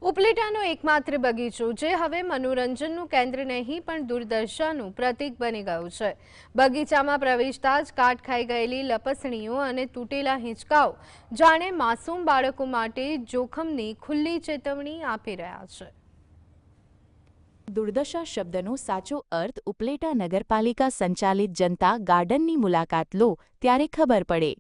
ઉપલેટાનો એકમાત્ર બગીચો જે હવે મનોરંજનનું કેન્દ્ર નહીં પણ દુર્દશાનું પ્રતીક બની ગયું છે। બગીચામાં પ્રવેશતા જ કાટ ખાઈ ગયેલી લપસણીઓ અને તૂટેલા હિંચકાઓ જાણે માસૂમ બાળકો માટે જોખમની ખુલ્લી ચેતવણી આપી રહ્યા છે। દુર્દશા શબ્દનો સાચો અર્થ ઉપલેટા નગરપાલિકા સંચાલિત જનતા ગાર્ડનની મુલાકાત લો ત્યારે ખબર પડે।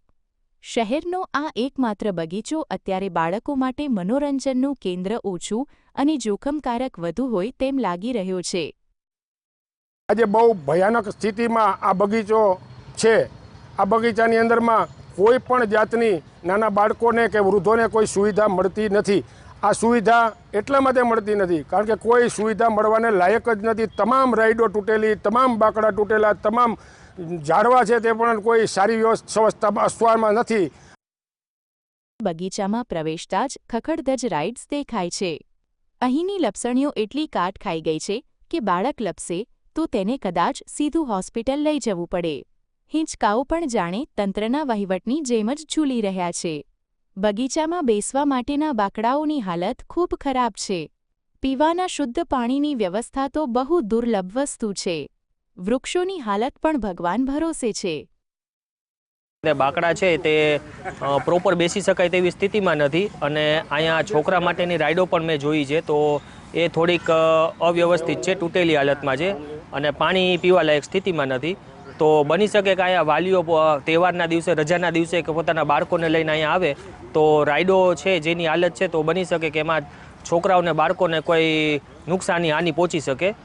શહેરનો આ એકમાત્ર બગીચો અત્યારે બાળકો માટે મનોરંજનનું કેન્દ્ર ઓછું અને જોખમકારક વધુ હોય તેમ લાગી રહ્યો છે। આજે બહુ ભયાનક સ્થિતિમાં આ બગીચો છે। આ બગીચાની અંદરમાં કોઈ પણ જાતની નાના બાળકોને કે વૃદ્ધોને કોઈ સુવિધા મળતી નથી। આ સુવિધા એટલા માટે મળતી નથી કારણ કે કોઈ સુવિધા મળવાને લાયક જ નથી। તમામ રાઈડો તૂટેલી, તમામ બાકડા તૂટેલા, તમામ ઝાડવા છે તે પણ કોઈ સારી વ્યવસ્થામાં અસ્વારમાં નથી। બગીચામાં પ્રવેશતા જ ખખડધજ રાઇડ્સ દેખાય છે। અહીંની લપસણીઓ એટલી કાટ ખાઈ ગઈ છે કે બાળક લપસે તો તેને કદાચ સીધું હોસ્પિટલ લઈ જવું પડે। હિંચકાઓ પણ જાણે તંત્રના વહીવટની જેમ જ ઝૂલી રહ્યા છે। બગીચામાં બેસવા માટેના બાકડાઓની હાલત ખૂબ ખરાબ છે। પીવાના શુદ્ધ પાણીની વ્યવસ્થા તો બહુ દુર્લભ વસ્તુ છે। વૃક્ષોની હાલત પણ ભગવાન ભરોસે છે। બાકડા છે તે પ્રોપર બેસી શકાય તેવી સ્થિતિમાં નથી અને અહીંયા છોકરા માટેની રાઈડો પણ મેં જોઈ છે તો એ થોડીક અવ્યવસ્થિત છે, તૂટેલી હાલતમાં છે અને પાણી પીવા લાયક સ્થિતિમાં નથી। તો બની શકે કે અહીંયા વાલીઓ તહેવારના દિવસે, રજાના દિવસે કે પોતાના બાળકોને લઈને અહીંયા આવે તો રાઈડો છે જેની હાલત છે તો બની શકે કે એમાં છોકરાઓને, બાળકોને કોઈ નુકસાની, હાનિ પહોંચી શકે।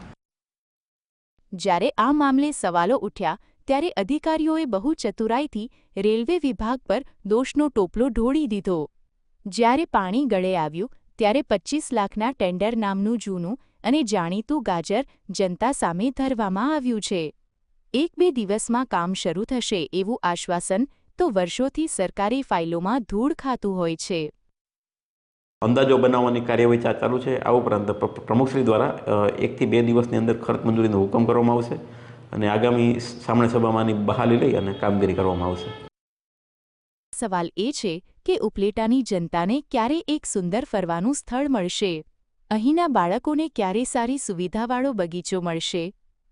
જ્યારે આ મામલે સવાલો ઉઠ્યા ત્યારે અધિકારીઓએ બહુ ચતુરાઈથી રેલવે વિભાગ પર દોષનો ટોપલો ઢોળી દીધો। જ્યારે પાણી ગળે આવ્યું ત્યારે 25 લાખના ટેન્ડર નામનું જૂનું અને જાણીતું ગાજર જનતા સામે ધરવામાં આવ્યું છે। 1-2 દિવસમાં કામ શરૂ થશે એવું આશ્વાસન તો વર્ષોથી સરકારી ફાઇલોમાં ધૂળ ખાતું હોય છે। અંદાજો બનાવવાની કાર્યવાહી ચાલુ છે। આ ઉપરાંત પ્રમુખશ્રી દ્વારા 1 થી 2 દિવસની અંદર ખર્ચ મંજૂરીનો હુકમ કરવામાં આવશે અને આગામી સામાન્ય સભામાંની બહાલી લઈ અને કામગીરી કરવામાં આવશે। સવાલ એ છે કે ઉપલેટાની જનતાને ક્યારે એક સુંદર ફરવાનું સ્થળ મળશે? અહીંના બાળકોને ક્યારે સારી સુવિધાવાળો બગીચો મળશે?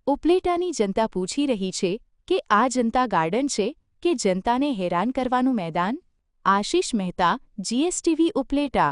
ઉપલેટાની જનતા પૂછી રહી છે કે આ જનતા ગાર્ડન છે કે જનતાને હેરાન કરવાનું મેદાન? આશિષ મહેતા, GSTV ઉપલેટા।